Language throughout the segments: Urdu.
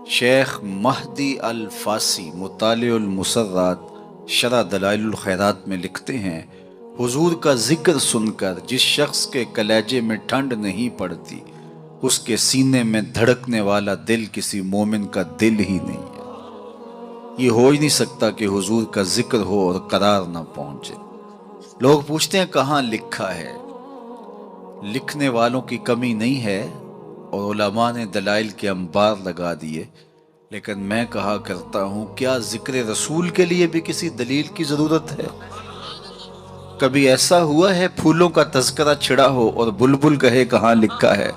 شیخ مہدی الفاسی مطالع المسرات شرح دلائل الخیرات میں لکھتے ہیں، حضور کا ذکر سن کر جس شخص کے کلیجے میں ٹھنڈ نہیں پڑتی، اس کے سینے میں دھڑکنے والا دل کسی مومن کا دل ہی نہیں ہے۔ یہ ہو ہی نہیں سکتا کہ حضور کا ذکر ہو اور قرار نہ پہنچے۔ لوگ پوچھتے ہیں کہاں لکھا ہے؟ لکھنے والوں کی کمی نہیں ہے اور علماء نے دلائل کے انبار لگا دیے، لیکن میں کہا کرتا ہوں کیا ذکر رسول کے لیے بھی کسی دلیل کی ضرورت ہے؟ کبھی ایسا ہوا ہے پھولوں کا تذکرہ چھڑا ہو اور بلبل کہے کہاں لکھا ہے؟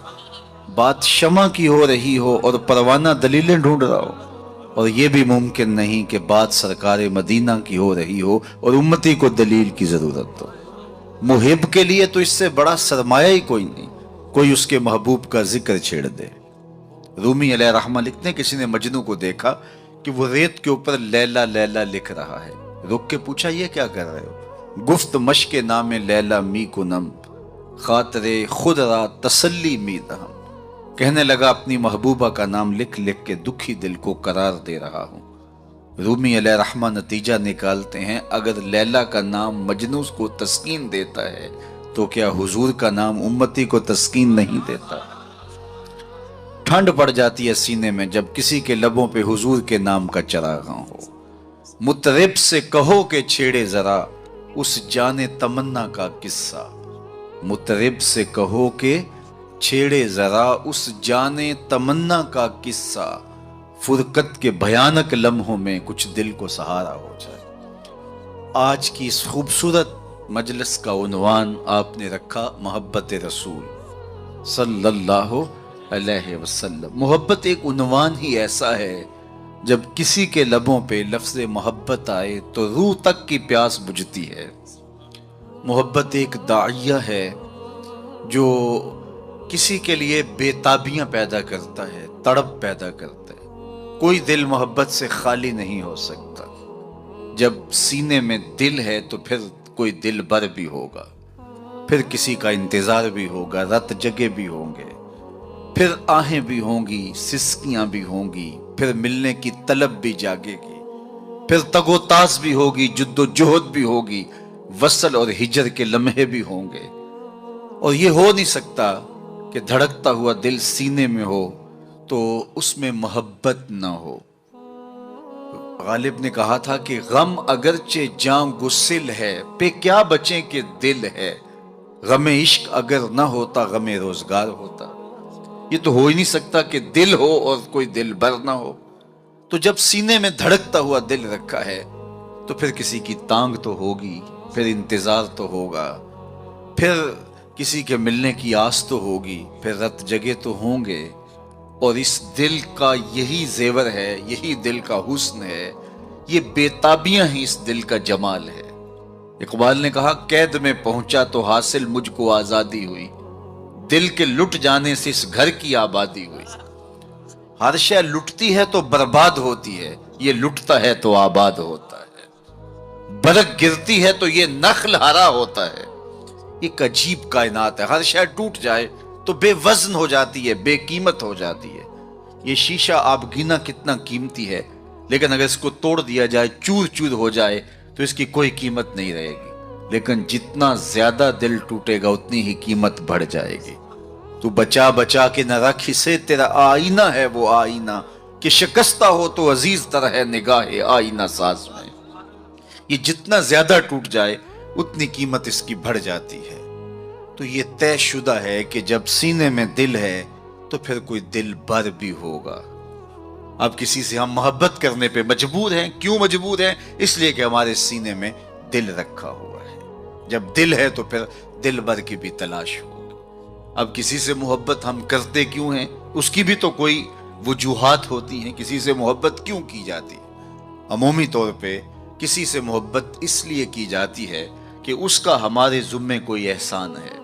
بات شمع کی ہو رہی ہو اور پروانہ دلیلیں ڈھونڈ رہا ہو، اور یہ بھی ممکن نہیں کہ بات سرکار مدینہ کی ہو رہی ہو اور امتی کو دلیل کی ضرورت ہو۔ محب کے لیے تو اس سے بڑا سرمایہ ہی کوئی نہیں، کوئی اس کے محبوب کا ذکر چھیڑ دے۔ رومی علیہ رحمہ لکھتے ہیں کسی نے مجنو کو دیکھا کہ وہ ریت کے اوپر لیلا لیلا لکھ رہا ہے، رک کے پوچھا یہ کیا کر رہے ہو؟ گفت مشق نام لیلا می کنم، خاطر خود را تسلی می دہم۔ کہنے لگا اپنی محبوبہ کا نام لکھ لکھ کے دکھی دل کو قرار دے رہا ہوں۔ رومی علیہ رحمہ نتیجہ نکالتے ہیں اگر لیلا کا نام مجنو کو تسکین دیتا ہے تو کیا حضور کا نام امتی کو تسکین نہیں دیتا؟ ٹھنڈ پڑ جاتی ہے سینے میں جب کسی کے لبوں پہ حضور کے نام کا چراغاں ہو۔ مطرب سے کہو کہ چھیڑے ذرا اس جان تمنا کا قصہ، مطرب سے کہو کہ چھیڑے ذرا اس جان تمنا کا قصہ، فرقت کے بھیانک لمحوں میں کچھ دل کو سہارا ہو جائے۔ آج کی اس خوبصورت مجلس کا عنوان آپ نے رکھا محبت رسول صلی اللہ علیہ وسلم۔ محبت ایک عنوان ہی ایسا ہے جب کسی کے لبوں پہ لفظ محبت آئے تو روح تک کی پیاس بجھتی ہے۔ محبت ایک داعیہ ہے جو کسی کے لیے بے تابیاں پیدا کرتا ہے، تڑپ پیدا کرتا ہے۔ کوئی دل محبت سے خالی نہیں ہو سکتا۔ جب سینے میں دل ہے تو پھر کوئی دل بر بھی ہوگا، پھر کسی کا انتظار بھی ہوگا، رت جگے بھی ہوں گے، پھر آہیں بھی ہوں گی، سسکیاں بھی ہوں گی، پھر ملنے کی طلب بھی جاگے گی، پھر تگ و تاس بھی ہوگی، جد و جہد بھی ہوگی، وصل اور ہجر کے لمحے بھی ہوں گے۔ اور یہ ہو نہیں سکتا کہ دھڑکتا ہوا دل سینے میں ہو تو اس میں محبت نہ ہو۔ غالب نے کہا تھا کہ غم اگرچہ جاں گسل ہے، پہ کیا بچیں کہ دل ہے، غم عشق اگر نہ ہوتا غم روزگار ہوتا۔ یہ تو ہو ہی نہیں سکتا کہ دل ہو اور کوئی دل بر نہ ہو۔ تو جب سینے میں دھڑکتا ہوا دل رکھا ہے تو پھر کسی کی تانگ تو ہوگی، پھر انتظار تو ہوگا، پھر کسی کے ملنے کی آس تو ہوگی، پھر رت جگے تو ہوں گے۔ اور اس دل کا یہی زیور ہے، یہی دل کا حسن ہے، یہ بے تابیاں ہی اس دل کا جمال ہے۔ اقبال نے کہا قید میں پہنچا تو حاصل مجھ کو آزادی ہوئی، دل کے لٹ جانے سے اس گھر کی آبادی ہوئی۔ ہر شے لٹتی ہے تو برباد ہوتی ہے، یہ لٹتا ہے تو آباد ہوتا ہے۔ برگ گرتی ہے تو یہ نخل ہرا ہوتا ہے۔ ایک عجیب کائنات ہے، ہر شے ٹوٹ جائے تو بے وزن ہو جاتی ہے، بے قیمت ہو جاتی ہے۔ یہ شیشہ آپ گنا کتنا قیمتی ہے، لیکن اگر اس کو توڑ دیا جائے، چور چور ہو جائے تو اس کی کوئی قیمت نہیں رہے گی۔ لیکن جتنا زیادہ دل ٹوٹے گا اتنی ہی قیمت بڑھ جائے گی۔ تو بچا بچا کے نہ رکھ اسے، تیرا آئینہ ہے وہ آئینہ، کہ شکستہ ہو تو عزیز تر ہے نگاہ آئینہ ساز میں۔ یہ جتنا زیادہ ٹوٹ جائے اتنی قیمت اس کی بڑھ جاتی ہے۔ تو یہ طے شدہ ہے کہ جب سینے میں دل ہے تو پھر کوئی دل بر بھی ہوگا۔ اب کسی سے ہم محبت کرنے پہ مجبور ہیں۔ کیوں مجبور ہیں؟ اس لیے کہ ہمارے سینے میں دل رکھا ہوا ہے۔ جب دل ہے تو پھر دل بر کی بھی تلاش ہوگی۔ اب کسی سے محبت ہم کرتے کیوں ہیں؟ اس کی بھی تو کوئی وجوہات ہوتی ہیں، کسی سے محبت کیوں کی جاتی ہے؟ عمومی طور پہ کسی سے محبت اس لیے کی جاتی ہے کہ اس کا ہمارے ذمے کوئی احسان ہے،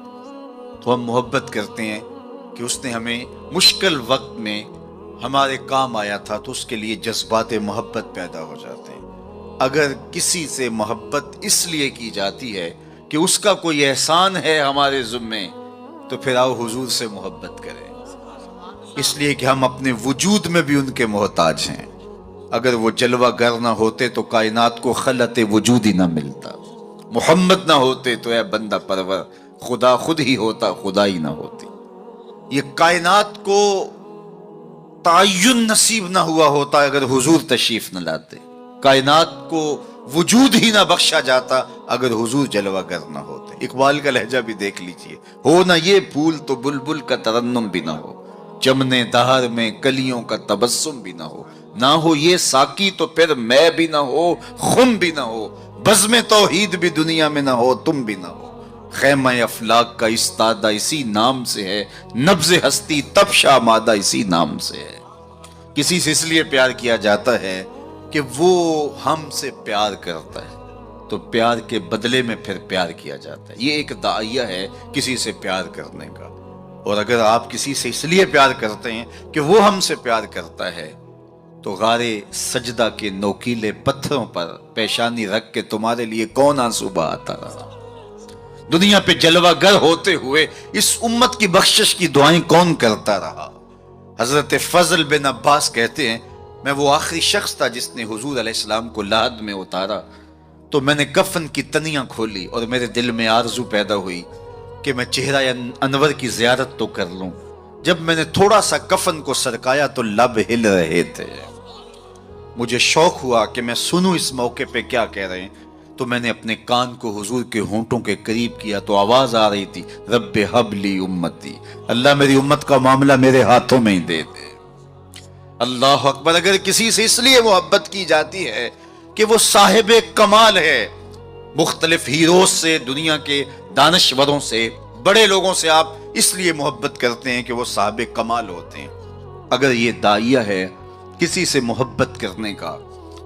تو ہم محبت کرتے ہیں کہ اس نے ہمیں مشکل وقت میں ہمارے کام آیا تھا، تو اس کے لیے جذبات محبت پیدا ہو جاتے ہیں۔ اگر کسی سے محبت اس لیے کی جاتی ہے کہ اس کا کوئی احسان ہے ہمارے ذمے، تو پھر آؤ حضور سے محبت کریں۔ اس لیے کہ ہم اپنے وجود میں بھی ان کے محتاج ہیں۔ اگر وہ جلوہ گر نہ ہوتے تو کائنات کو خلعت وجود ہی نہ ملتا، محمد نہ ہوتے تو اے بندہ پرور خدا خود ہی ہوتا، خدا ہی نہ ہوتی۔ یہ کائنات کو تعین نصیب نہ ہوا ہوتا اگر حضور تشریف نہ لاتے، کائنات کو وجود ہی نہ بخشا جاتا اگر حضور جلوہ گر نہ ہوتے۔ اقبال کا لہجہ بھی دیکھ لیجئے، ہو نہ یہ پھول تو بلبل کا ترنم بھی نہ ہو، چمنے دہر میں کلیوں کا تبسم بھی نہ ہو، نہ ہو یہ ساقی تو پھر میں بھی نہ ہو، خم بھی نہ ہو، بزم توحید بھی دنیا میں نہ ہو، تم بھی نہ ہو۔ خیمہ افلاک کا استادہ اسی نام سے ہے، نبض ہستی تب شامادہ اسی نام سے ہے۔ کسی سے اس لیے پیار کیا جاتا ہے کہ وہ ہم سے پیار کرتا ہے، تو پیار کے بدلے میں پھر پیار کیا جاتا ہے۔ یہ ایک داعیہ ہے کسی سے پیار کرنے کا۔ اور اگر آپ کسی سے اس لیے پیار کرتے ہیں کہ وہ ہم سے پیار کرتا ہے، تو غارِ سجدہ کے نوکیلے پتھروں پر پیشانی رکھ کے تمہارے لیے کون آنسو بہاتا رہا؟ دنیا پہ جلوہ گر ہوتے ہوئے اس امت کی بخشش کی دعائیں کون کرتا رہا؟ حضرت فضل بن عباس کہتے ہیں، میں وہ آخری شخص تھا جس نے حضور علیہ السلام کو لحد میں اتارا، تو میں نے کفن کی تنیاں کھولی اور میرے دل میں آرزو پیدا ہوئی کہ میں چہرہ انور کی زیارت تو کر لوں۔ جب میں نے تھوڑا سا کفن کو سرکایا تو لب ہل رہے تھے۔ مجھے شوق ہوا کہ میں سنوں اس موقع پہ کیا کہہ رہے ہیں، تو میں نے اپنے کان کو حضور کے ہونٹوں کے قریب کیا تو آواز آ رہی تھی، رب ہب لی امتی، اللہ میری امت کا معاملہ میرے ہاتھوں میں ہی دے دے۔ اللہ اکبر۔ اگر کسی سے اس لیے محبت کی جاتی ہے کہ وہ صاحب کمال ہے، مختلف ہیروز سے، دنیا کے دانشوروں سے، بڑے لوگوں سے آپ اس لیے محبت کرتے ہیں کہ وہ صاحب کمال ہوتے ہیں۔ اگر یہ داعیہ ہے کسی سے محبت کرنے کا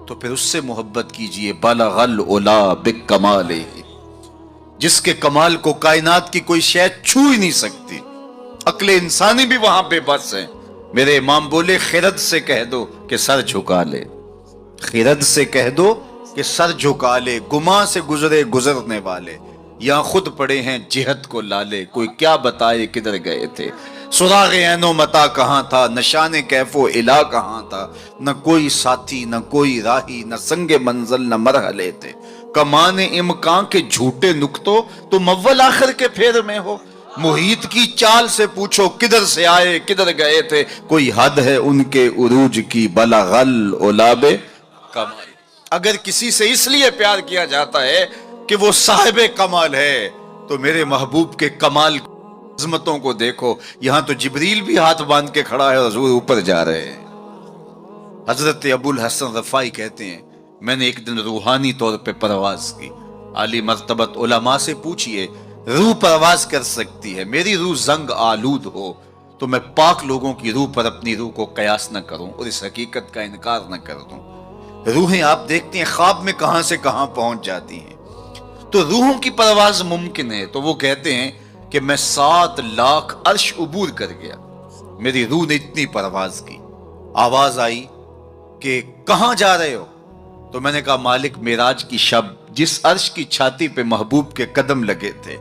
تو پھر اس سے محبت کیجئے۔ بالغ العلا بکمالہ، جس کے کمال کو کائنات کی کوئی شے چھو ہی نہیں سکتی، عقل انسانی بھی وہاں بے بس ہے۔ میرے امام بولے، خرد سے کہہ دو کہ سر جھکا لے، خرد سے کہہ دو کہ سر جھکا لے، گماں سے گزرے گزرنے والے، یہاں خود پڑے ہیں جہت کو لالے، کوئی کیا بتائے کدھر گئے تھے، سراغ عین و متا کہاں تھا، نشان کیف و الا کہاں تھا، نہ کوئی ساتھی نہ کوئی راہی، نہ سنگ منزل نہ مرحلے تھے، کمان امکان کے جھوٹے نکتوں تم اول آخر کے پھیر میں ہو، محیط کی چال سے پوچھو کدھر سے آئے کدھر گئے تھے، کوئی حد ہے ان کے عروج کی، بلغ العلا بکمال۔ اگر کسی سے اس لیے پیار کیا جاتا ہے کہ وہ صاحب کمال ہے، تو میرے محبوب کے کمال عظمتوں کو دیکھو، یہاں تو جبریل بھی ہاتھ باندھ کے کھڑا ہے اور حضور اوپر جا رہے ہیں۔ حضرت ابو الحسن رفاعی کہتے ہیں، میں نے ایک دن روحانی طور پہ پرواز کی، عالی مرتبت علماء سے پوچھئے روح پرواز کر سکتی ہے، میری روح زنگ آلود ہو تو میں پاک لوگوں کی روح پر اپنی روح کو قیاس نہ کروں اور اس حقیقت کا انکار نہ کر دوں۔ روحیں آپ دیکھتے ہیں خواب میں کہاں سے کہاں پہنچ جاتی ہیں، تو روحوں کی پرواز ممکن ہے۔ تو وہ کہتے ہیں کہ میں 7 لاکھ عرش عبور کر گیا، میری روح نے اتنی پرواز کی۔ آواز آئی کہ کہاں جا رہے ہو؟ تو میں نے کہا مالک، معراج کی شب جس عرش کی چھاتی پہ محبوب کے قدم لگے تھے،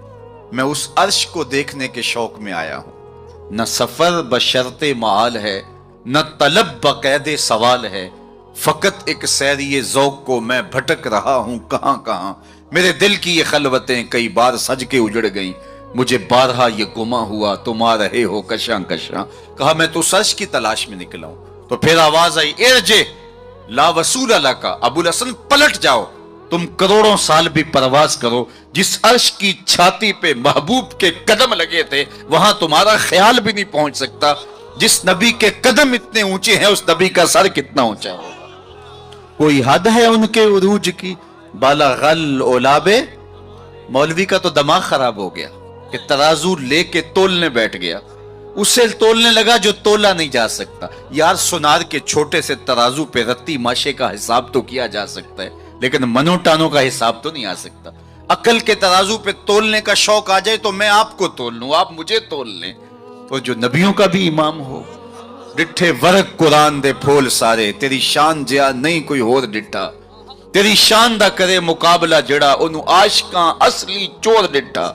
میں اس عرش کو دیکھنے کے شوق میں آیا ہوں۔ نہ سفر بشرط معال ہے، نہ طلب بقید سوال ہے، فقط ایک سیری ذوق کو میں بھٹک رہا ہوں کہاں کہاں، میرے دل کی یہ خلوتیں کئی بار سج کے اجڑ گئیں، مجھے بارہا یہ گما ہوا تم آ رہے ہو کشاں کشاں۔ کہا میں تو سچ کی تلاش میں نکلا ہوں۔ تو پھر آواز آئی، ارجع لا وصول لک، ابو الحسن پلٹ جاؤ، تم کروڑوں سال بھی پرواز کرو، جس عرش کی چھاتی پہ محبوب کے قدم لگے تھے وہاں تمہارا خیال بھی نہیں پہنچ سکتا۔ جس نبی کے قدم اتنے اونچے ہیں اس نبی کا سر کتنا اونچا ہوگا۔ کوئی حد ہے ان کے عروج کی، بالغ العلا بے۔ مولوی کا تو دماغ خراب ہو گیا کہ ترازو لے کے تولنے بیٹھ گیا، اسے تولنے لگا جو تولا نہیں جا سکتا۔ یار سونار کے چھوٹے سے ترازو پہ رتی ماشے کا حساب تو کیا جا سکتا ہے، لیکن منو ٹانوں کا حساب تو نہیں آ سکتا۔ عقل کے ترازو پہ تولنے کا شوق آ جائے تو میں آپ کو تول لوں، آپ مجھے تول لیں۔ اور جو نبیوں کا بھی امام ہو، ڈٹھے ورق قرآن دے پھول سارے، تیری شان جیا نہیں کوئی اور ڈٹھا، تیری شان دا کرے مقابلہ جڑا انہوں عاشقاں اصلی چور ڈٹھا،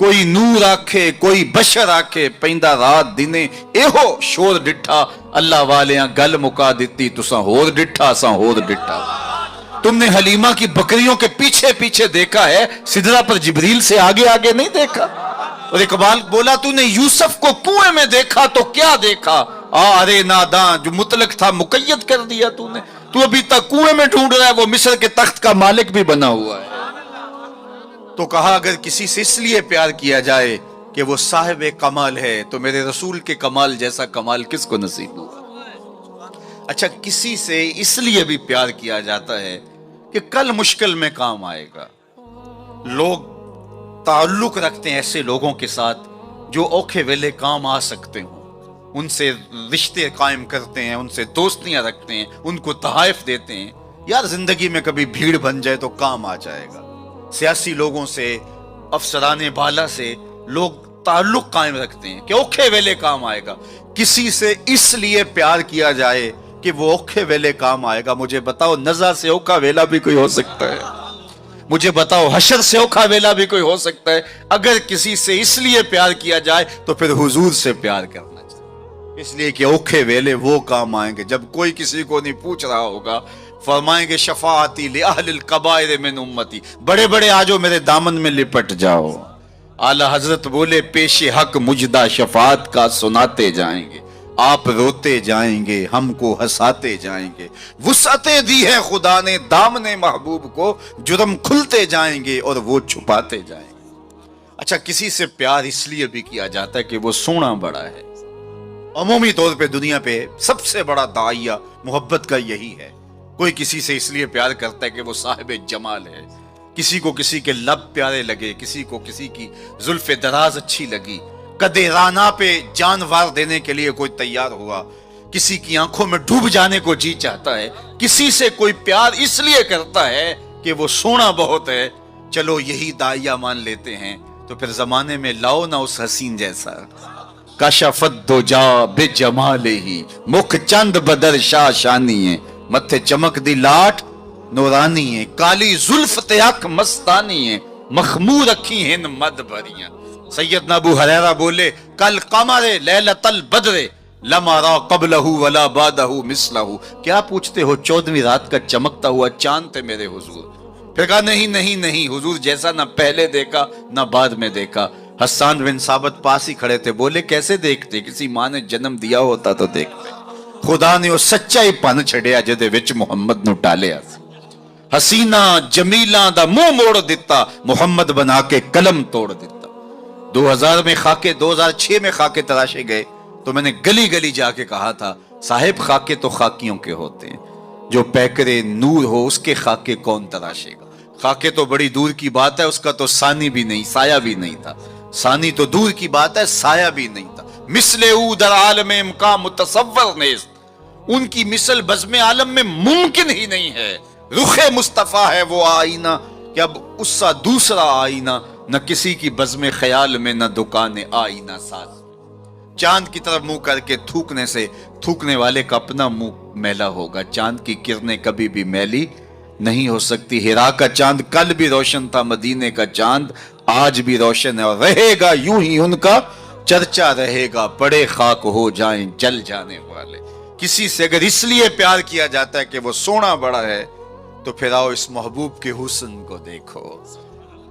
کوئی نور آکھے کوئی بشر آکھے پیندا رات دینے ایہو شور ڈٹھا اللہ والیاں گل مکا دیتی تساں ہور ڈٹھا اساں ہور ڈٹھا تم نے حلیمہ کی بکریوں کے پیچھے پیچھے دیکھا ہے سدرہ پر جبریل سے آگے آگے نہیں دیکھا اور اقبال بولا تو نے یوسف کو کنویں میں دیکھا تو کیا دیکھا ارے ناداں جو مطلق تھا مقید کر دیا تو نے تو ابھی تک کنویں میں ڈھونڈ رہا ہے وہ مصر کے تخت کا مالک بھی بنا ہوا ہے تو کہا اگر کسی سے اس لیے پیار کیا جائے کہ وہ صاحب کمال ہے تو میرے رسول کے کمال جیسا کمال کس کو نصیب ہوا اچھا کسی سے اس لیے بھی پیار کیا جاتا ہے کہ کل مشکل میں کام آئے گا لوگ تعلق رکھتے ہیں ایسے لوگوں کے ساتھ جو اوکھے ویلے کام آ سکتے ہوں ان سے رشتے قائم کرتے ہیں ان سے دوستیاں رکھتے ہیں ان کو تحائف دیتے ہیں یار زندگی میں کبھی بھیڑ بن جائے تو کام آ جائے گا سیاسی لوگوں سے افسران بالا سے لوگ تعلق قائم رکھتے ہیں کہ اوکھے ویلے کام آئے گا کسی سے اس لیے پیار کیا جائے کہ وہ اوکھے ویلے کام آئے گا مجھے بتاؤ نزع سے اوکھا ویلا بھی کوئی ہو سکتا ہے مجھے بتاؤ حشر سے اوکھا ویلا بھی کوئی ہو سکتا ہے اگر کسی سے اس لیے پیار کیا جائے تو پھر حضور سے پیار کرنا چاہیے اس لیے کہ اوکھے ویلے وہ کام آئیں گے جب کوئی کسی کو نہیں پوچھ رہا ہوگا فرمائیں گے شفاعتی لأہل القبائر من امتی بڑے بڑے آجو میرے دامن میں لپٹ جاؤ اعلی حضرت بولے پیش حق مجدہ شفاعت کا سناتے جائیں گے آپ روتے جائیں گے ہم کو ہنساتے جائیں گے وسعتیں دی ہے خدا نے دامن محبوب کو جرم کھلتے جائیں گے اور وہ چھپاتے جائیں گے اچھا کسی سے پیار اس لیے بھی کیا جاتا ہے کہ وہ سونا بڑا ہے عمومی طور پہ دنیا پہ سب سے بڑا داعیہ محبت کا یہی ہے کوئی کسی سے اس لیے پیار کرتا ہے کہ وہ صاحب جمال ہے کسی کو کسی کے لب پیارے لگے کسی کو کسی کی زلف دراز اچھی لگی قدِ رانا پہ جان وار دینے کے لیے کوئی تیار ہوا کسی کی آنکھوں میں ڈوب جانے کو جی چاہتا ہے کسی سے کوئی پیار اس لیے کرتا ہے کہ وہ سونا بہت ہے چلو یہی داعیہ مان لیتے ہیں تو پھر زمانے میں لاؤ نہ اس حسین جیسا کشفت دجا بجمالہ مکھ چند بدر شاہ شانی ہے متھے چمک دی لاٹ نورانی ہے کالی زلف تیاک مستانی ہے مخمور رکھی ہیں مد بھریاں سیدنا ابو ہریرہ بولے کل قمر لیلۃ البدر لما را قبلہ ولا بعدہ مثلہ کیا پوچھتے ہو 14ویں رات کا چمکتا ہوا چاند تھے میرے حضور پھر کہا نہیں نہیں نہیں حضور جیسا نہ پہلے دیکھا نہ بعد میں دیکھا حسان بن ثابت پاس ہی کھڑے تھے بولے کیسے دیکھتے کسی ماں نے جنم دیا ہوتا تو دیکھتے خدا نے وہ سچا ہی پن چھڑیا جدے وچ محمد نو ٹالیا حسینہ جمیلہ دا منہ موڑ دیتا محمد بنا کے قلم توڑ دیتا 2000 میں خاکے 2006 میں خاکے تراشے گئے تو میں نے گلی گلی جا کے کہا تھا صاحب خاکے تو خاکیوں کے ہوتے ہیں جو پیکرے نور ہو اس کے خاکے کون تراشے گا خاکے تو بڑی دور کی بات ہے اس کا تو ثانی بھی نہیں سایہ بھی نہیں تھا ثانی تو دور کی بات ہے سایہ بھی نہیں تھا مثل او در عالم امکان متصور نیست ان کی مثل بزم عالم میں ممکن ہی نہیں ہے رخ مصطفیٰ ہے وہ آئینہ کہ اب اس سا دوسرا آئینہ نہ کسی کی بزم خیال میں نہ دکان آئینہ ساز چاند کی طرف منہ کر کے تھوکنے سے تھوکنے والے کا اپنا منہ میلا ہوگا چاند کی کرنیں کبھی بھی میلی نہیں ہو سکتی ہرا کا چاند کل بھی روشن تھا مدینے کا چاند آج بھی روشن ہے اور رہے گا یوں ہی ان کا چرچا رہے گا پڑے خاک ہو جائیں جل جانے والے کسی سے اگر اس لیے پیار کیا جاتا ہے کہ وہ سونا بڑا ہے تو پھر آؤ اس محبوب کے حسن کو دیکھو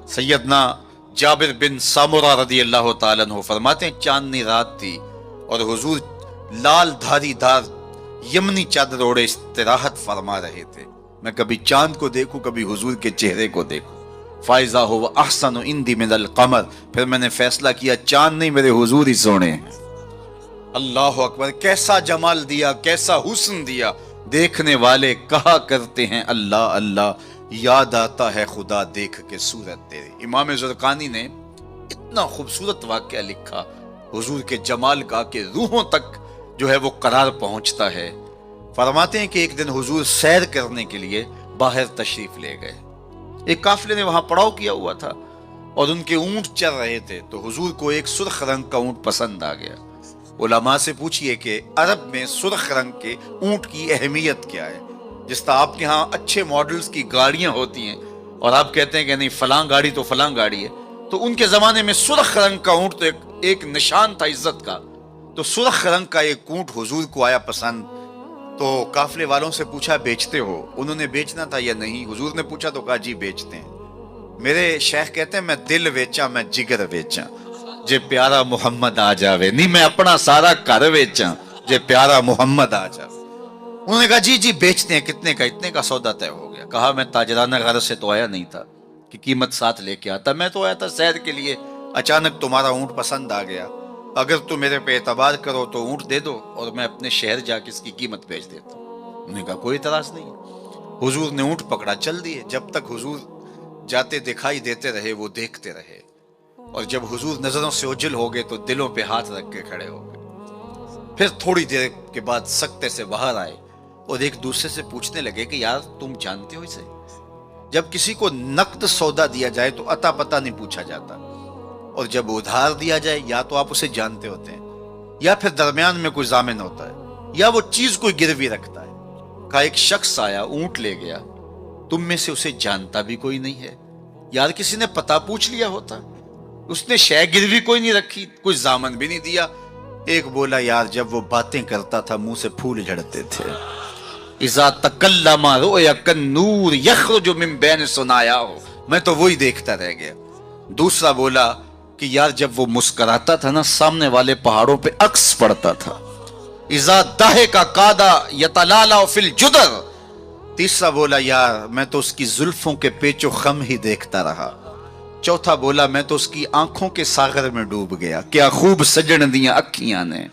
سیدنا جابر بن سامورہ رضی اللہ تعالیٰ عنہ فرماتے ہیں چاندنی رات تھی اور حضور لال دھاری دھار یمنی چادر اوڑے استراحت فرما رہے تھے میں کبھی چاند کو دیکھوں کبھی حضور کے چہرے کو دیکھوں فائزہ ہو احسن عندی من القمر پھر میں نے فیصلہ کیا چاند نہیں میرے حضور ہی سونے ہیں اللہ اکبر کیسا جمال دیا کیسا حسن دیا دیکھنے والے کہا کرتے ہیں اللہ اللہ یاد آتا ہے خدا دیکھ کے صورت تیری امام زرقانی نے اتنا خوبصورت واقعہ لکھا حضور کے جمال کا کہ روحوں تک جو ہے وہ قرار پہنچتا ہے فرماتے ہیں کہ ایک دن حضور سیر کرنے کے لیے باہر تشریف لے گئے ایک قافلے نے وہاں پڑاؤ کیا ہوا تھا اور ان کے اونٹ چل رہے تھے تو حضور کو ایک سرخ رنگ کا اونٹ پسند آ گیا علماء سے پوچھئے کہ عرب میں سرخ رنگ کے اونٹ کی اہمیت کیا ہے جس طرح آپ کے ہاں اچھے ماڈلز کی گاڑیاں ہوتی ہیں اور آپ کہتے ہیں کہ نہیں فلاں گاڑی تو فلاں گاڑی ہے تو ان کے زمانے میں سرخ رنگ کا اونٹ تو ایک نشان تھا عزت کا. تو سرخ رنگ کا ایک اونٹ حضور کو آیا پسند. تو قافلے والوں سے پوچھا بیچتے ہو؟ انہوں نے بیچنا تھا یا نہیں. حضور نے پوچھا تو کہا جی بیچتے ہیں. میرے شیخ کہتے ہیں میں دل ویچا میں جگر ویچا جے پیارا محمد آ جاوے. نہیں میں اپنا سارا گھر ویچا جے پیارا محمد آ جاوے. انہوں نے کہا جی بیچتے ہیں. کتنے کا؟ اتنے کا سودا طے ہو گیا. کہا میں تاجرانہ غرض سے تو آیا نہیں تھا کہ قیمت ساتھ لے کے آتا. میں تو آیا تھا سیر کے لیے. اچانک تمہارا اونٹ پسند آ گیا. اگر تم میرے پہ اعتبار کرو تو اونٹ دے دو اور میں اپنے شہر جا کے اس کی قیمت بیچ دیتا ہوں. انہوں نے کہا کوئی اعتراض نہیں. حضور نے اونٹ پکڑا چل دیے. جب تک حضور جاتے دکھائی دیتے رہے وہ دیکھتے رہے. اور جب حضور نظروں سے اوجھل ہو گئے تو دلوں پہ ہاتھ رکھ کے کھڑے ہو گئے. پھر تھوڑی دیر کے بعد سکتے سے باہر آئے اور ایک دوسرے سے پوچھنے لگے کہ یار تم جانتے ہو اسے؟ جب کسی کو نقد سودا دیا جائے تو عطا پتہ نہیں پوچھا جاتا, اور جب ادھار دیا جائے یا تو آپ اسے جانتے ہوتے ہیں یا پھر درمیان میں کوئی ضامن ہوتا ہے یا وہ چیز کوئی گروی رکھتا ہے. کہا ایک شخص آیا اونٹ لے گیا, تم میں سے اسے جانتا بھی کوئی نہیں ہے. یار کسی نے پتہ پوچھ لیا ہوتا. اس نے شے گروی کوئی نہیں رکھی, کوئی ضامن بھی نہیں دیا. ایک بولا یار جب وہ باتیں کرتا تھا منہ سے پھول جھڑتے تھے. اذا تکلم رؤیا کالنور یخرج من بین ثنایاہ, میں تو وہی دیکھتا رہ گیا. دوسرا بولا کہ یار جب وہ مسکراتا تھا نا سامنے والے پہاڑوں پہ عکس پڑتا تھا. اذا ضحک کاد یتلالع فی الجدر. تیسرا بولا یار میں تو اس کی زلفوں کے پیچ و خم ہی دیکھتا رہا. چوتھا بولا میں تو اس کی آنکھوں کے ساغر میں ڈوب گیا. کیا خوب سجن دیاں اکھیاں نے,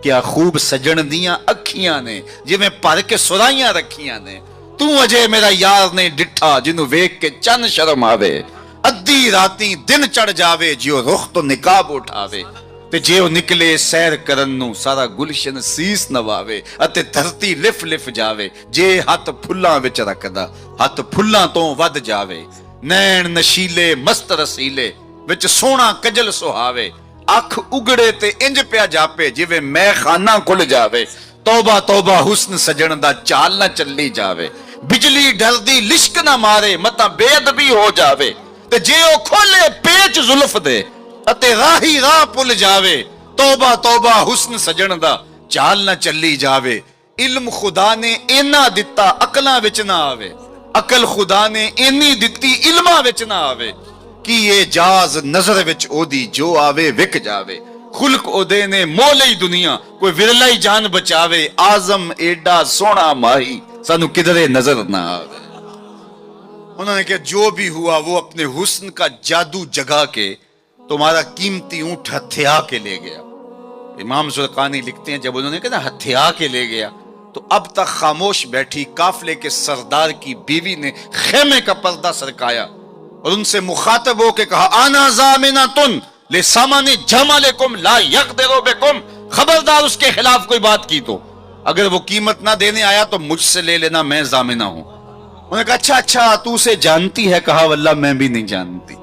کیا خوب سجن دیاں اکھیاں نے جویں پر کے سرائیاں رکھیاں نے. تو اجے میرا یار نے ڈٹھا جنوں ویکھ کے چن شرم آوے. ادھی راتی دن چڑھ جاوے جیو رخ تو نقاب اٹھاوے. تے جے او نکلے سیر کرن نو سارا گلشن سیس نواوے اتے دھرتی لف لف جاوے. جے ہاتھ پھلاں وچ رکھدا ہاتھ پھلاں تو ود جاوے. نین نشیلے مست رسیلے وچ سونا کجل سہاوے. اکھ اگڑے تے انج پیا جاپے جویں میں خانہ کھل جاوے. توبہ توبہ حسن سجن دا چال نہ چلی جاوے. بجلی ڈردی لشک نہ مارے متا بے ادبی ہو جاوے. تے جے او کھولے پیچ زلف دے اتے راہی راہ پل جاوے. توبہ توبہ حسن سجن دا چال نہ چلی جاوے. علم خدا نے اینا دتا عقلاں وچ نہ آوے. عقل خدا نے اینی دتی علماں وچ نہ آوے. کی یہ جاز نظر وچ او دی جو آوے وک جاوے. خلق او دے نے مولئی دنیا کوئی ورلائی جان بچاوے. آزم ایڈا سونا ماہی سانو کدرے نظر نہ آوے. انہوں نے کہا جو بھی ہوا وہ اپنے حسن کا جادو جگا کے تمہارا قیمتی اونٹ ہتھیا کے لے گیا. امام زرقانی لکھتے ہیں جب انہوں نے کہا نا ہتھیا کے لے گیا تو اب تک خاموش بیٹھی قافلے کے سردار کی بیوی نے خیمے کا پردہ سرکایا اور ان سے مخاطب ہو کے کہا آنا زامنۃ لسامان جمالکم لا یقدر بکم. خبردار اس کے خلاف کوئی بات کی تو اگر وہ قیمت نہ دینے آیا تو مجھ سے لے لینا, میں ضامنہ ہوں. انہوں نے کہا اچھا تو اسے جانتی ہے؟ کہا واللہ میں بھی نہیں جانتی.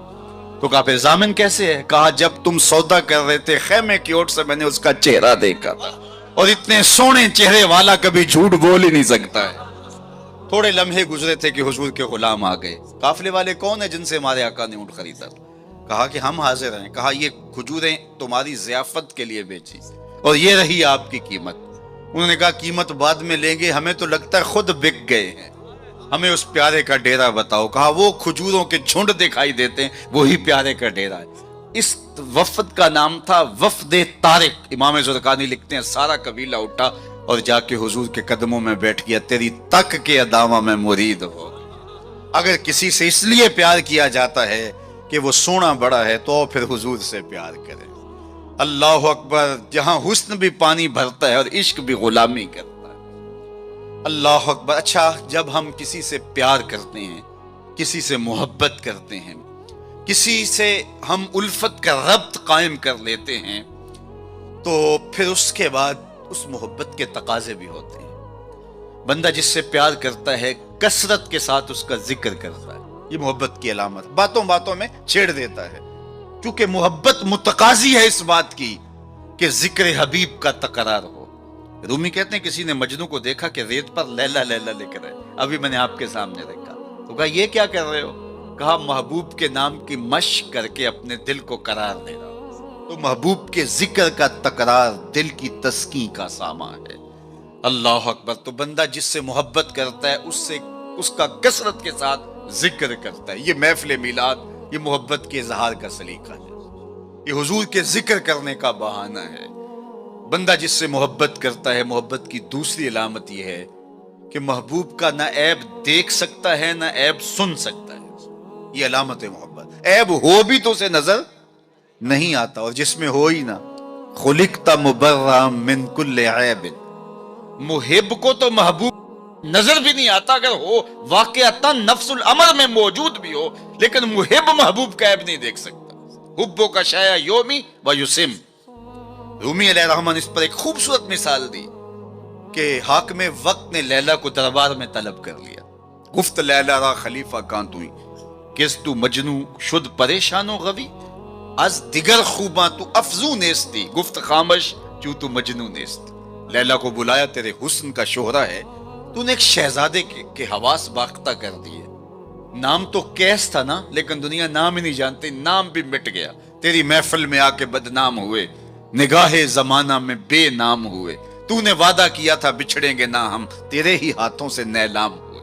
تو کہا پھر ضامن کیسے ہے؟ کہا جب تم سودا کر رہے تھے خیمے کی اوٹ سے میں نے اس کا چہرہ دیکھا تھا, اور اتنے سونے چہرے والا کبھی جھوٹ بول ہی نہیں سکتا ہے. تھوڑے لمحے گزرے تھے کہ حضور کے غلام آ گئے. قافلے والے کون ہیں جن سے ہمارے آقا نے اونٹ خریدا؟ کہا کہ ہم حاضر ہیں. کہا یہ کھجوریں تمہاری ضیافت کے لیے بیچی اور یہ رہی آپ کی قیمت. انہوں نے کہا قیمت بعد میں لیں گے, ہمیں تو لگتا ہے خود بک گئے ہیں, ہمیں اس پیارے کا ڈیرا بتاؤ. کہا وہ کھجوروں کے جھنڈ دکھائی دیتے ہیں وہی پیارے کا ڈیرا ہے. اس وفد کا نام تھا وفد طارق. امام زرقانی لکھتے ہیں سارا قبیلہ اٹھا اور جا کے حضور کے قدموں میں بیٹھ گیا. تیری تک کے ادامہ میں مرید ہو. اگر کسی سے اس لیے پیار کیا جاتا ہے کہ وہ سونا بڑا ہے تو پھر حضور سے پیار کرے. اللہ اکبر. جہاں حسن بھی پانی بھرتا ہے اور عشق بھی غلامی کرتا ہے. اللہ اکبر. اچھا جب ہم کسی سے پیار کرتے ہیں, کسی سے محبت کرتے ہیں, کسی سے ہم الفت کا ربط قائم کر لیتے ہیں تو پھر اس کے بعد اس محبت کے تقاضے بھی ہوتے ہیں. بندہ جس سے پیار کرتا ہے کثرت کے ساتھ اس کا ذکر کرتا ہے, یہ محبت کی علامت. باتوں باتوں میں چھیڑ دیتا ہے کیونکہ محبت متقاضی ہے اس بات کی کہ ذکر حبیب کا تکرار ہو. رومی کہتے ہیں کسی نے مجنو کو دیکھا کہ ریت پر لیلا لیلا لکھ رہے, ابھی میں نے آپ کے سامنے دیکھا. تو کہا یہ کیا کر رہے ہو؟ کہا محبوب کے نام کی مشق کر کے اپنے دل کو قرار دے رہا ہوں، تو محبوب کے ذکر کا تکرار دل کی تسکین کا سامان ہے۔ اللہ اکبر۔ تو بندہ جس سے محبت کرتا ہے اس کا کثرت کے ساتھ ذکر کرتا ہے۔ یہ محفل میلاد یہ محبت کے اظہار کا سلیقہ ہے، یہ حضور کے ذکر کرنے کا بہانہ ہے۔ بندہ جس سے محبت کرتا ہے، محبت کی دوسری علامت یہ ہے کہ محبوب کا نہ عیب دیکھ سکتا ہے نہ عیب سن سکتا ہے۔ یہ علامت ہے محبت۔ عیب ہو بھی تو اسے نظر نہیں آتا، اور جس میں ہو ہی نہ، خلقت مبرأ من کل عیب، محب کو تو محبوب نظر بھی نہیں آتا، اگر ہو واقعتا نفس الامر میں موجود بھی ہو، لیکن محب محبوب کا عیب نہیں دیکھ سکتا۔ حبو کا شایا یومی و یسم۔ رومی علیہ الرحمن اس پر ایک خوبصورت مثال دی کہ حاکم وقت نے لیلا کو دربار میں طلب کر لیا۔ گفت لیلا را خلیفہ کان توئی، کس تو مجنو شد پریشان و غوی، از دیگر خوباں تو افزو نیستی، گفت خامش چوں تو مجنو نیستی۔ لیلا کو بلایا، تیرے حسن کا شہرہ ہے، تو نے ایک شہزادے کے حواس باختہ کر دیے۔ نام تو کیس تھا نا، لیکن دنیا نام ہی نہیں جانتی، نام بھی مٹ گیا۔ تیری محفل میں آ کے بدنام ہوئے، نگاہ زمانہ میں بے نام ہوئے۔ تو نے وعدہ کیا تھا بچھڑیں گے نہ ہم، تیرے ہی ہاتھوں سے نیلام ہوئے۔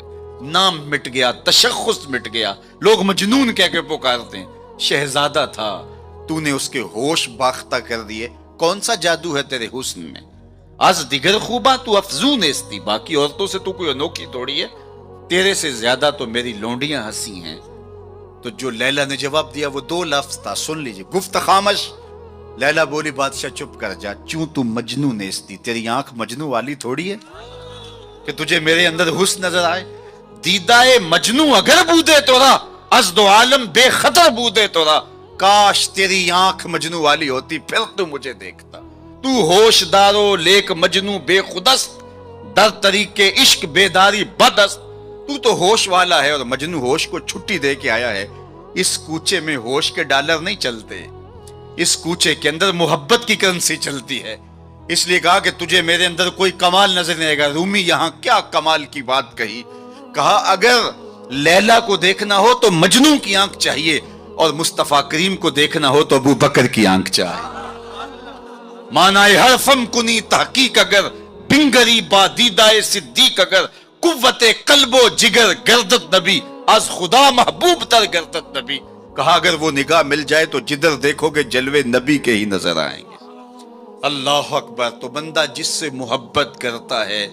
نام مٹ گیا، تشخص مٹ گیا، لوگ مجنون کہہ کے پکارتے ہیں۔ شہزادہ تھا، تو نے اس کے ہوش باختہ کر دیے۔ کون سا جادو ہے تیرے حسن میں؟ از دیگر خوباں تو افزون نیستی، باقی عورتوں سے تو کوئی انوکھی توڑی ہے، تیرے سے زیادہ تو میری لونڈیاں ہنسی ہیں۔ تو جو لیلا نے جواب دیا وہ دو لفظ تھا، سن لیجئے۔ گفت خامش، لیلا بولی بادشاہ چپ کر جا، چوں تو مجنو نیستی، تیری آنکھ مجنو والی تھوڑی ہے کہ تجھے میرے اندر حسن نظر آئے۔ دیدائے مجنو اگر بودے تورا، از دو عالم بے خطر بودے تورا، کاش تیری آنکھ مجنو والی ہوتی پھر تو مجھے دیکھتا۔ تو ہوش دارو لیک مجنو بے خودست، در طریق عشق بیداری بدست۔ تو ہوش والا ہے اور مجنو ہوش کو چھٹی دے کے آیا ہے۔ اس کوچے میں ہوش کے ڈالر نہیں چلتے، اس کوچے کے اندر محبت کی کرنسی چلتی ہے۔ اس لیے کہا کہ تجھے میرے اندر کوئی کمال نظر نہیں آئے گا۔ رومی یہاں کیا کمال کی بات کہی، کہا اگر لیلا کو دیکھنا ہو تو مجنو کی آنکھ چاہیے، اور مصطفیٰ کریم کو دیکھنا ہو تو ابو بکر کی آنکھ چاہیے۔ مانائے حرفم کنی تحقیق اگر، بنگری با دیدائے صدیق اگر، قوت قلب و جگر گردت نبی، از خدا محبوب تر گردت نبی۔ کہا اگر وہ نگاہ مل جائے تو جدھر دیکھو گے جلوے نبی کے ہی نظر آئیں گے۔ اللہ اکبر۔ تو بندہ جس سے محبت کرتا ہے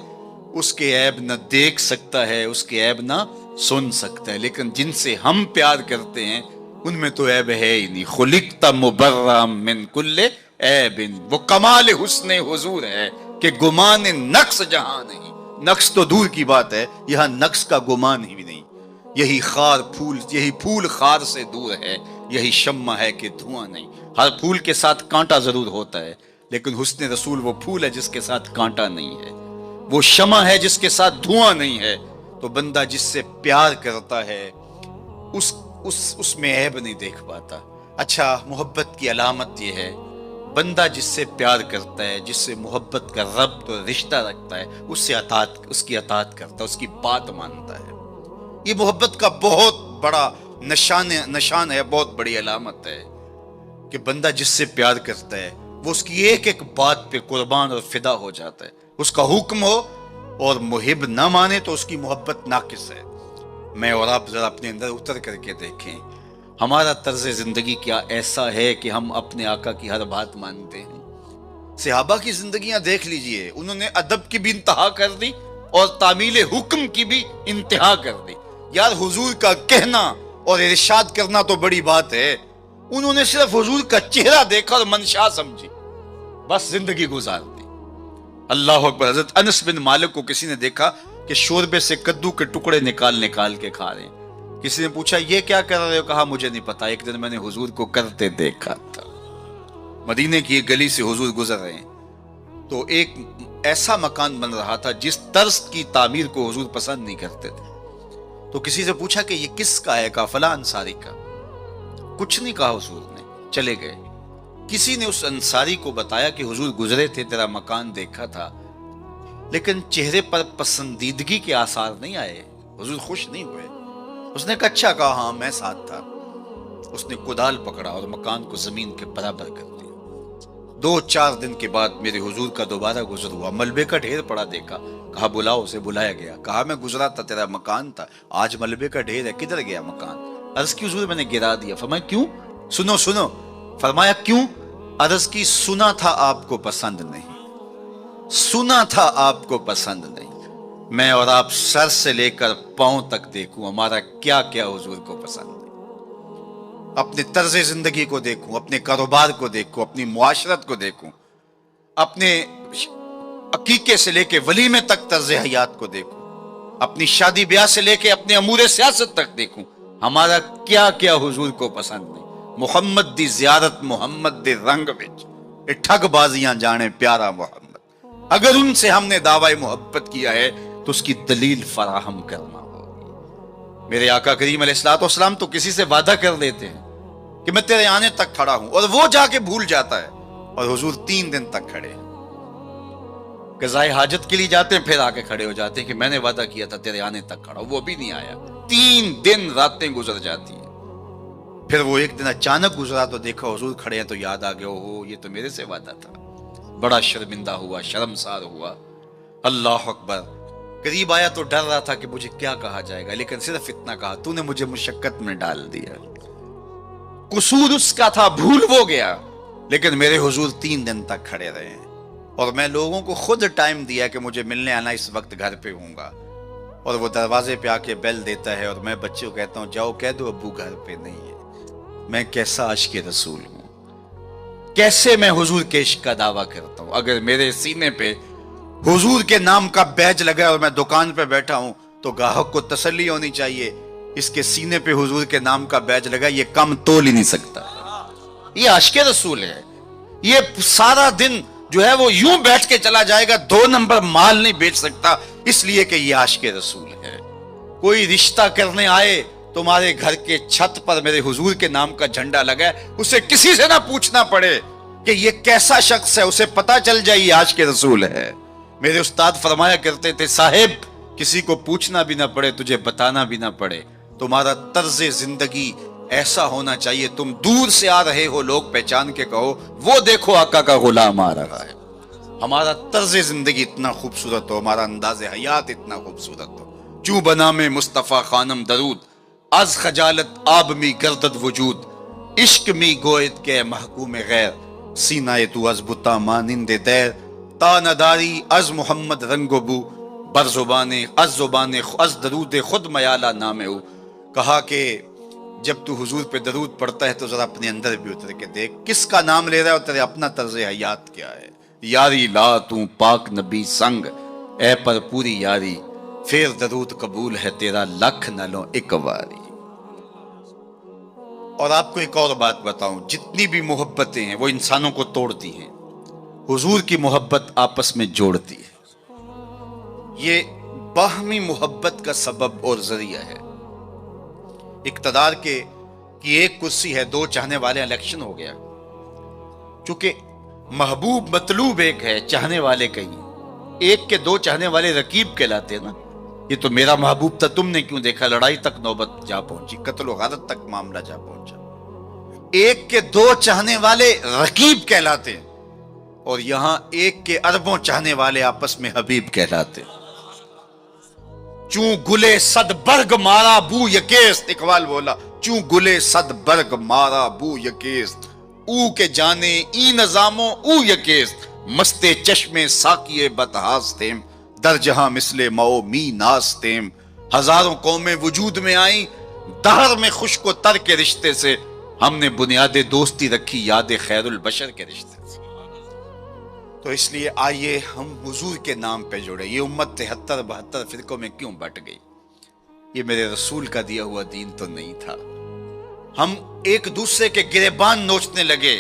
اس کے عیب نہ دیکھ سکتا ہے، اس کے عیب نہ سن سکتا ہے، لیکن جن سے ہم پیار کرتے ہیں ان میں تو عیب ہے ہی نہیں۔ خلقت مبرأ من کل عیب، وہ کمال حسن حضور ہے کہ گمان نقص جہاں نہیں۔ نقص تو دور کی بات ہے، یہاں نقص کا گمان ہی نہیں۔ یہی پھول خار سے دور ہے، یہی شمع ہے کہ دھواں نہیں۔ ہر پھول کے ساتھ کانٹا ضرور ہوتا ہے، لیکن حسن رسول وہ پھول ہے جس کے ساتھ کانٹا نہیں ہے، وہ شمع ہے جس کے ساتھ دھواں نہیں ہے۔ تو بندہ جس سے پیار کرتا ہے اس میں عیب نہیں دیکھ پاتا۔ اچھا، محبت کی علامت یہ ہے، بندہ جس سے پیار کرتا ہے، جس سے محبت کا ربط اور رشتہ رکھتا ہے، اس کی اطاعت کرتا ہے، اس کی بات مانتا ہے۔ یہ محبت کا بہت بڑا نشان ہے، بہت بڑی علامت ہے کہ بندہ جس سے پیار کرتا ہے وہ اس کی ایک ایک بات پہ قربان اور فدا ہو جاتا ہے۔ اس کا حکم ہو اور محب نہ مانے تو اس کی محبت ناقص ہے۔ میں اور آپ ذرا اپنے اندر اتر کر کے دیکھیں، ہمارا طرز زندگی کیا ایسا ہے کہ ہم اپنے آقا کی ہر بات مانتے ہیں؟ صحابہ کی زندگیاں دیکھ لیجئے، انہوں نے ادب کی بھی انتہا کر دی اور تعمیل حکم کی بھی انتہا کر دی۔ یار حضور کا کہنا اور ارشاد کرنا تو بڑی بات ہے، انہوں نے صرف حضور کا چہرہ دیکھا اور منشا سمجھی، بس زندگی گزار دی۔ اللہ اکبر۔ حضرت انس بن مالک کو کسی نے دیکھا کہ شوربے سے کدو کے ٹکڑے نکال کے کھا رہے ہیں۔ کسی نے پوچھا یہ کیا کر رہے ہو؟ کہا مجھے نہیں پتا، ایک دن میں نے حضور کو کرتے دیکھا تھا۔ مدینے کی ایک گلی سے حضور گزر رہے ہیں تو ایک ایسا مکان بن رہا تھا جس طرز کی تعمیر کو حضور پسند نہیں کرتے تھے۔ تو کسی سے پوچھا کہ یہ کس کا ہے؟ کہا فلاں انصاری کا۔ کچھ نہیں کہا حضور نے، چلے گئے۔ کسی نے اس انصاری کو بتایا کہ حضور گزرے تھے، تیرا مکان دیکھا تھا، لیکن چہرے پر پسندیدگی کے آثار نہیں آئے، حضور خوش نہیں ہوئے۔ اس نے کہا اچھا، کہا ہاں میں ساتھ تھا۔ اس نے کدال پکڑا اور مکان کو زمین کے برابر کر دیا۔ 2-4 دن کے بعد میرے حضور کا دوبارہ گزر ہوا، ملبے کا ڈھیر پڑا دیکھا، کہا بلاؤ، اسے بلایا گیا، کہا میں گزرا تھا، تیرا مکان تھا، آج ملبے کا ڈھیر ہے، کدھر گیا مکان؟ عرض کی حضور میں نے گرا دیا۔ فرمایا کیوں؟ سنو سنو، فرمایا کیوں؟ عرض کی سنا تھا آپ کو پسند نہیں، سنا تھا آپ کو پسند نہیں، میں اور آپ سر سے لے کر پاؤں تک دیکھوں ہمارا کیا کیا حضور کو پسند ہے، اپنے طرز زندگی کو دیکھوں، اپنے کاروبار کو دیکھوں، اپنی معاشرت کو دیکھوں، اپنے عقیقے سے لے کے ولیمے تک طرز حیات کو دیکھوں، اپنی شادی بیاہ سے لے کے اپنے امور سیاست تک دیکھوں، ہمارا کیا کیا حضور کو پسند نہیں۔ محمد دی زیارت محمد دے رنگ وچ اے ٹھگ بازیاں جانے پیارا محمد، اگر ان سے ہم نے دعوی محبت کیا ہے تو اس کی دلیل فراہم کرنا ہوگی۔ میرے آقا کریم علیہ الصلوۃ والسلام تو کسی سے وعدہ کر لیتے ہیں کہ میں تیرے آنے تک کھڑا ہوں، اور وہ جا کے بھول جاتا ہے، اور حضور 3 دن تک کھڑے ہیں، قضائے حاجت کے لیے جاتے ہیں، پھر آ کے کھڑے ہو جاتے ہیں کہ میں نے وعدہ کیا تھا تیرے آنے تک کھڑا ہوں، وہ بھی نہیں آیا، 3 دن راتیں گزر جاتی ہیں۔ پھر وہ ایک دن اچانک گزرا تو دیکھا حضور کھڑے ہیں، تو یاد آ گیا اوہ یہ تو میرے سے وعدہ تھا، بڑا شرمندہ ہوا، شرمسار ہوا۔ اللہ اکبر، قریب آیا تو ڈر رہا تھا کہ مجھے کیا کہا جائے گا، لیکن صرف اتنا کہا تو نے مجھے مشقت میں ڈال دیا۔ قصور اس کا تھا، بھول وہ گیا، لیکن میرے حضور 3 دن تک کھڑے رہے ہیں، اور میں لوگوں کو خود ٹائم دیا کہ مجھے ملنے آنا، اس وقت گھر پہ ہوں گا، اور وہ دروازے پہ آ کے بیل دیتا ہے، اور میں بچے کو کہتا ہوں جاؤ کہہ دو ابو گھر پہ نہیں ہے۔ میں کیسا عاشق رسول ہوں، کیسے میں حضور کے عشق کا دعویٰ کرتا ہوں۔ اگر میرے سینے پہ حضور کے نام کا بیج لگا ہے اور میں دکان پہ بیٹھا ہوں تو گاہک کو تسلی ہونی چاہیے، اس کے سینے پہ حضور کے نام کا بیج لگا، یہ کم تول ہی نہیں سکتا، یہ عاشق رسول ہے۔ یہ سارا دن جو ہے وہ یوں بیٹھ کے چلا جائے گا، 2 نمبر مال نہیں بیچ سکتا، اس لیے کہ یہ عاشق رسول ہے۔ کوئی رشتہ کرنے آئے تمہارے گھر کے چھت پر میرے حضور کے نام کا جھنڈا لگا ہے، اسے کسی سے نہ پوچھنا پڑے کہ یہ کیسا شخص ہے، اسے پتا چل جائے یہ عاشق رسول ہے۔ میرے استاد فرمایا کرتے تھے صاحب کسی کو پوچھنا بھی نہ پڑے، تجھے بتانا بھی نہ پڑے، تمہارا طرز زندگی ایسا ہونا چاہیے، تم دور سے آ رہے ہو لوگ پہچان کے کہو وہ دیکھو آقا کا غلام آ رہا ہے۔ ہمارا طرز زندگی اتنا خوبصورت ہو، ہمارا انداز حیات اتنا خوبصورت ہو، چوں بنا میں مصطفیٰ خانم درود، از خجالت آب می گردد وجود، عشق می گوید کے محکوم غیر، سینہ تو از بتا مانند دیر، تا نداری از محمد رنگ و بو، بر زبان از درود خود میالہ نام ہو۔ کہا کہ جب تو حضور پہ درود پڑھتا ہے تو ذرا اپنے اندر بھی اتر کے دیکھ کس کا نام لے رہا ہے اور تیرے اپنا طرز حیات کیا ہے۔ یاری لا تو پاک نبی سنگ، اے پر پوری یاری، پھر درود قبول ہے تیرا لکھ نہ لو ایک واری۔ اور آپ کو ایک اور بات بتاؤں، جتنی بھی محبتیں ہیں وہ انسانوں کو توڑتی ہیں، حضور کی محبت آپس میں جوڑتی ہے۔ یہ باہمی محبت کا سبب اور ذریعہ ہے۔ اقتدار کی ایک کرسی ہے، 2 چاہنے والے، الیکشن ہو گیا، چونکہ محبوب مطلوب ایک ہے، چاہنے والے کئی، ایک کے 2 چاہنے والے رقیب کہلاتے ہیں نا۔ یہ تو میرا محبوب تھا، تم نے کیوں دیکھا، لڑائی تک نوبت جا پہنچی، قتل و غارت تک معاملہ جا پہنچا۔ ایک کے 2 چاہنے والے رقیب کہلاتے ہیں، اور یہاں ایک کے اربوں چاہنے والے آپس میں حبیب کہلاتے ہیں۔ چوں گلے صد برگ مارا بو یکیست، اقبال بولا چوں گلے صد برگ مارا بو یکیست، او کے جانے ای نظاموں او یکیست، مستے چشمے ساکیے بتہاستیم، در جہاں مثل مو می ناستیم، ہزاروں قومیں وجود میں آئیں، دہر میں خشک و تر کے رشتے سے، ہم نے بنیاد دوستی رکھی یاد خیر البشر کے رشتے سے۔ تو اس لیے آئیے ہم حضور کے نام پہ جڑے۔ یہ امت 73-72 فرقوں میں کیوں بٹ گئی؟ یہ میرے رسول کا دیا ہوا دین تو نہیں تھا۔ ہم ایک دوسرے کے گریبان نوچنے لگے،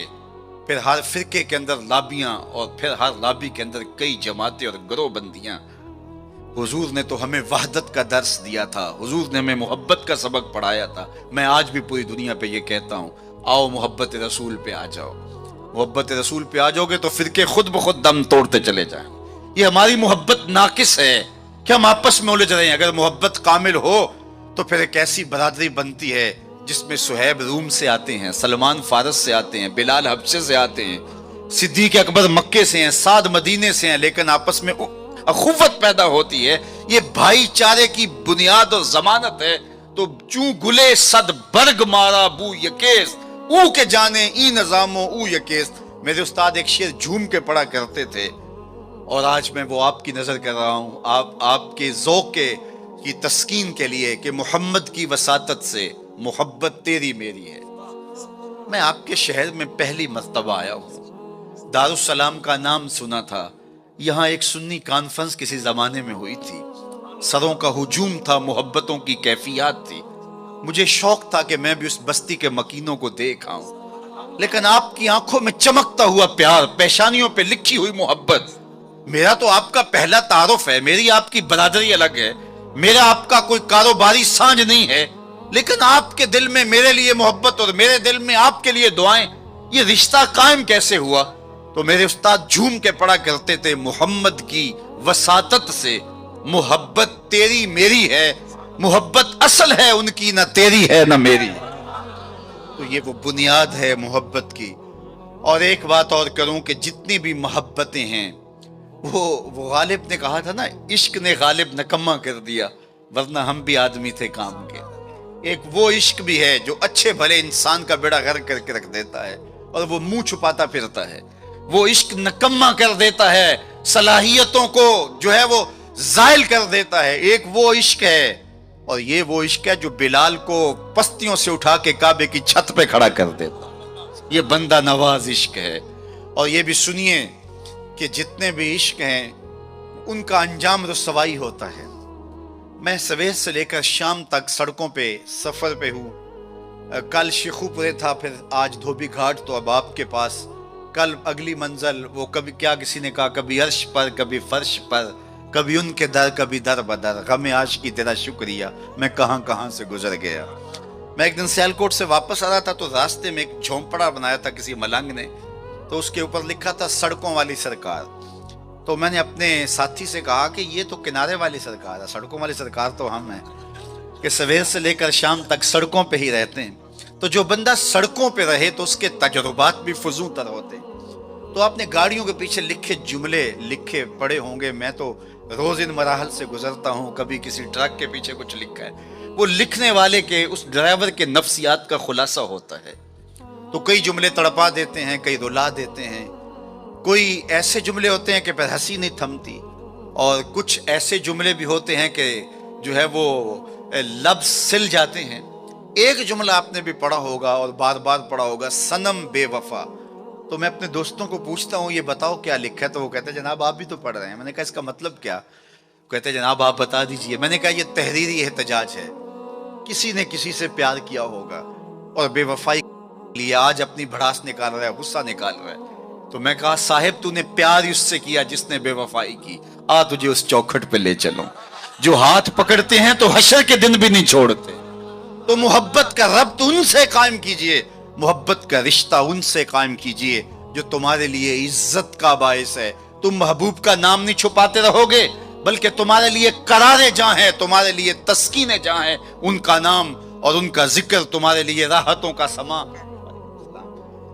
پھر ہر فرقے کے اندر لابیاں، اور پھر ہر لابی کے اندر کئی جماعتیں اور گروہ بندیاں۔ حضور نے تو ہمیں وحدت کا درس دیا تھا، حضور نے ہمیں محبت کا سبق پڑھایا تھا۔ میں آج بھی پوری دنیا پہ یہ کہتا ہوں، آؤ محبت رسول پہ آ جاؤ۔ محبت رسول پہ آ جاؤ گے تو فرقے خود بخود دم توڑتے چلے جائیں۔ یہ ہماری محبت ناقص ہے کہ ہم آپس میں الجھ رہے ہیں۔ اگر محبت کامل ہو تو پھر ایک ایسی برادری بنتی ہے جس میں صہیب روم سے آتے ہیں، سلمان فارس سے آتے ہیں، بلال حبشے سے آتے ہیں، صدیق اکبر مکے سے ہیں، سعد مدینے سے ہیں، لیکن آپس میں اخوت پیدا ہوتی ہے۔ یہ بھائی چارے کی بنیاد اور ضمانت ہے۔ تو چوں گلے صد برگ مارا بو یکیس، او کے جانے ای نظامو او یکیس۔ میرے استاد ایک شعر جھوم کے پڑھا کرتے تھے، اور آج میں وہ آپ کی نظر کر رہا ہوں، آپ کے ذوق کی تسکین کے لیے کہ محمد کی وساطت سے محبت تیری میری ہے۔ میں آپ کے شہر میں پہلی مرتبہ آیا ہوں، دارالسلام کا نام سنا تھا، یہاں ایک سنی کانفرنس کسی زمانے میں ہوئی تھی، سروں کا ہجوم تھا، محبتوں کی کیفیات تھی، مجھے شوق تھا کہ میں بھی اس بستی کے مکینوں کو دیکھ آؤں، لیکن آپ کی آنکھوں میں چمکتا ہوا پیار، پیشانیوں پہ لکھی ہوئی محبت۔ میرا تو آپ کا پہلا تعارف ہے، میری آپ کی برادری الگ ہے، میرا آپ کا کوئی کاروباری سانج نہیں ہے، لیکن آپ کے دل میں میرے لیے محبت اور میرے دل میں آپ کے لیے دعائیں، یہ رشتہ قائم کیسے ہوا؟ تو میرے استاد جھوم کے پڑھا کرتے تھے، محمد کی وساطت سے محبت تیری میری ہے، محبت اصل ہے ان کی، نہ تیری ہے نہ میری۔ تو یہ وہ بنیاد ہے محبت کی۔ اور ایک بات اور کروں کہ جتنی بھی محبتیں ہیں، وہ غالب نے کہا تھا نا، عشق نے غالب نکما کر دیا، ورنہ ہم بھی آدمی تھے کام کے۔ ایک وہ عشق بھی ہے جو اچھے بھلے انسان کا بیڑا غرق کر کے رکھ دیتا ہے، اور وہ منہ چھپاتا پھرتا ہے۔ وہ عشق نکما کر دیتا ہے، صلاحیتوں کو جو ہے وہ زائل کر دیتا ہے۔ ایک وہ عشق ہے، اور یہ وہ عشق ہے جو بلال کو پستیوں سے اٹھا کے کعبے کی چھت پہ کھڑا کر دیتا، یہ بندہ نواز عشق ہے۔ اور یہ بھی سنیے کہ جتنے بھی عشق ہیں ان کا انجام رسوائی ہوتا ہے۔ میں سویر سے لے کر شام تک سڑکوں پہ سفر پہ ہوں، کل شیخو پورے تھا، پھر آج دھوبی گھاٹ، تو اب آپ کے پاس کل اگلی منزل، وہ کبھی کیا کسی نے کہا، کبھی عرش پر کبھی فرش پر، کبھی ان کے در کبھی در بدر، غم عاشقی تیرا شکریہ میں کہاں کہاں سے گزر گیا۔ میں ایک دن سیالکوٹ سے واپس آ رہا تھا، تو راستے میں ایک جھونپڑا بنایا تھا کسی ملنگ نے، تو اس کے اوپر لکھا تھا سڑکوں والی سرکار۔ تو میں نے اپنے ساتھی سے کہا کہ یہ تو کنارے والی سرکار ہے، سڑکوں والی سرکار تو ہم ہیں کہ سویر سے لے کر شام تک سڑکوں پہ ہی رہتے ہیں۔ تو جو بندہ سڑکوں پہ رہے تو اس کے تجربات بھی فزوں تر ہوتے ہیں۔ تو آپ نے گاڑیوں کے پیچھے لکھے جملے لکھے پڑھے ہوں گے، میں تو روز ان مراحل سے گزرتا ہوں، کبھی کسی ٹرک کے پیچھے کچھ لکھا ہے، وہ لکھنے والے کے، اس ڈرائیور کے نفسیات کا خلاصہ ہوتا ہے۔ تو کئی جملے تڑپا دیتے ہیں، کئی رلا دیتے ہیں، کوئی ایسے جملے ہوتے ہیں کہ پھر ہنسی نہیں تھمتی، اور کچھ ایسے جملے بھی ہوتے ہیں کہ جو ہے وہ لفظ سل جاتے ہیں۔ ایک جملہ آپ نے بھی پڑھا ہوگا اور بار بار پڑھا ہوگا، صنم بے وفا۔ تو میں اپنے دوستوں کو پوچھتا ہوں یہ بتاؤ کیا لکھا ہے، تو وہ کہتے ہیں جناب آپ بھی تو پڑھ رہے ہیں۔ میں نے کہا اس کا مطلب کیا؟ کہتے ہیں جناب آپ بتا دیجئے۔ میں نے کہا یہ تحریری احتجاج ہے، کسی نے کسی سے پیار کیا ہوگا اور بے وفائی لیے آج اپنی بھڑاس نکال رہا ہے، غصہ نکال رہا ہے۔ تو میں کہا صاحب تو نے پیار اس سے کیا جس نے بے وفائی کی، آ تجھے اس چوکھٹ پہ لے چلوں۔ جو ہاتھ پکڑتے ہیں تو حشر کے دن بھی نہیں چھوڑتے۔ تو محبت کا ربط ان سے قائم کیجئے، محبت کا رشتہ ان سے قائم کیجئے جو تمہارے لیے عزت کا باعث ہے۔ تم محبوب کا نام نہیں چھپاتے رہو گے، بلکہ تمہارے لیے قرار جاں ہے، تمہارے لیے تسکین جاں ہے ان کا نام، اور ان کا ذکر تمہارے لیے راحتوں کا سما۔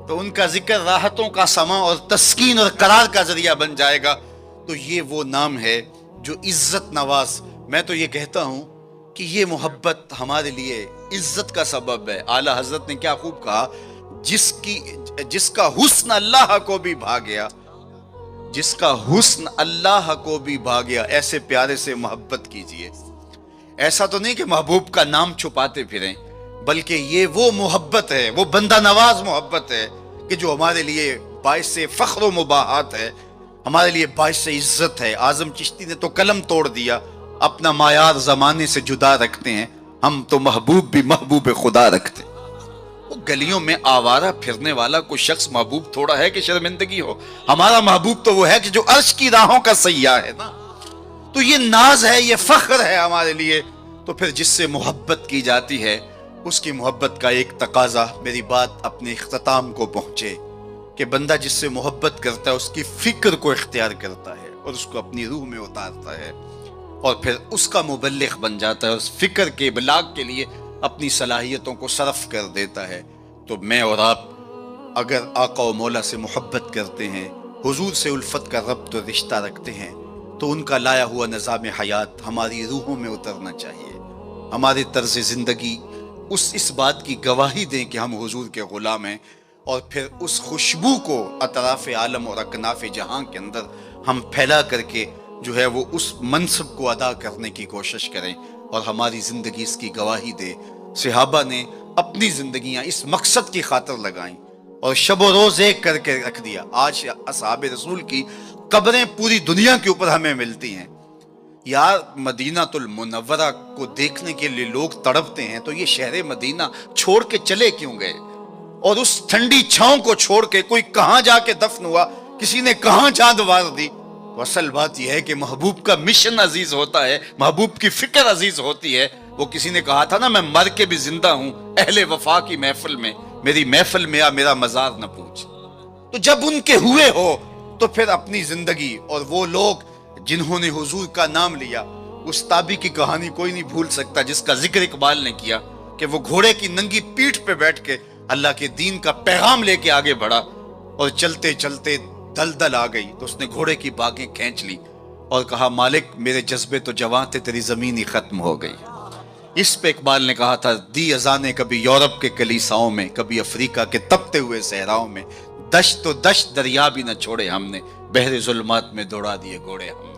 تو ان کا ذکر راحتوں کا سما اور تسکین اور قرار کا ذریعہ بن جائے گا۔ تو یہ وہ نام ہے جو عزت نواز۔ میں تو یہ کہتا ہوں کہ یہ محبت ہمارے لیے عزت کا سبب ہے۔ اعلیٰ حضرت نے کیا خوب کہا، جس کا حسن اللہ کو بھی بھا گیا، جس کا حسن اللہ کو بھی بھا گیا، ایسے پیارے سے محبت کیجئے۔ ایسا تو نہیں کہ محبوب کا نام چھپاتے پھریں، بلکہ یہ وہ محبت ہے، وہ بندہ نواز محبت ہے کہ جو ہمارے لیے باعث فخر و مباحات ہے، ہمارے لیے باعث عزت ہے۔ اعظم چشتی نے تو قلم توڑ دیا، اپنا معیار زمانے سے جدا رکھتے ہیں، ہم تو محبوب بھی محبوب خدا رکھتے ہیں۔ وہ گلیوں میں آوارہ پھرنے والا کوئی شخص محبوب تھوڑا ہے کہ شرمندگی ہو؟ ہمارا محبوب تو وہ ہے کہ جو عرش کی راہوں کا سیاح ہے نا۔ تو یہ ناز ہے، یہ فخر ہے ہمارے لیے۔ تو پھر جس سے محبت کی جاتی ہے اس کی محبت کا ایک تقاضا، میری بات اپنے اختتام کو پہنچے، کہ بندہ جس سے محبت کرتا ہے اس کی فکر کو اختیار کرتا ہے اور اس کو اپنی روح میں اتارتا ہے۔ اور پھر اس کا مبلغ بن جاتا ہے، اس فکر کے ابلاغ کے لیے اپنی صلاحیتوں کو صرف کر دیتا ہے۔ تو میں اور آپ اگر آقا و مولا سے محبت کرتے ہیں، حضور سے الفت کا ربط و رشتہ رکھتے ہیں، تو ان کا لایا ہوا نظام حیات ہماری روحوں میں اترنا چاہیے، ہمارے طرز زندگی اس بات کی گواہی دیں کہ ہم حضور کے غلام ہیں، اور پھر اس خوشبو کو اطراف عالم اور اکناف جہاں کے اندر ہم پھیلا کر کے جو ہے وہ اس منصب کو ادا کرنے کی کوشش کریں، اور ہماری زندگی اس کی گواہی دے۔ صحابہ نے اپنی زندگیاں اس مقصد کی خاطر لگائیں اور شب و روز ایک کر کے رکھ دیا۔ آج اصحاب رسول کی قبریں پوری دنیا کے اوپر ہمیں ملتی ہیں۔ یار مدینہ المنورہ کو دیکھنے کے لیے لوگ تڑپتے ہیں، تو یہ شہر مدینہ چھوڑ کے چلے کیوں گئے؟ اور اس ٹھنڈی چھاؤں کو چھوڑ کے کوئی کہاں جا کے دفن ہوا، کسی نے کہاں چاند وار دی؟ تو اصل بات یہ ہے کہ محبوب کا مشن عزیز ہوتا ہے، محبوب کی فکر عزیز ہوتی ہے۔ وہ کسی نے کہا تھا نا، میں مر کے بھی زندہ ہوں اہل وفا کی محفل میں، میری محفل میں آ میرا مزار نہ پوچھ۔ تو جب ان کے ہوئے ہو تو پھر اپنی زندگی، اور وہ لوگ جنہوں نے حضور کا نام لیا، اس تابی کی کہانی کوئی نہیں بھول سکتا جس کا ذکر اقبال نے کیا، کہ وہ گھوڑے کی ننگی پیٹھ پہ بیٹھ کے اللہ کے دین کا پیغام لے کے آگے بڑھا، اور چلتے چلتے دلدل آ گئی تو اس نے گھوڑے کی باگیں کھینچ لی اور کہا، مالک میرے جذبے تو جواں تھے، تیری زمین ہی ختم ہو گئی۔ اس پہ اقبال نے کہا تھا، دی اذانیں کبھی یورپ کے کلیساؤں میں، کبھی افریقہ کے تپتے ہوئے صحراؤں میں، دشت تو دشت دریا بھی نہ چھوڑے ہم نے، بحر ظلمات میں دوڑا دیے گھوڑے ہم نے۔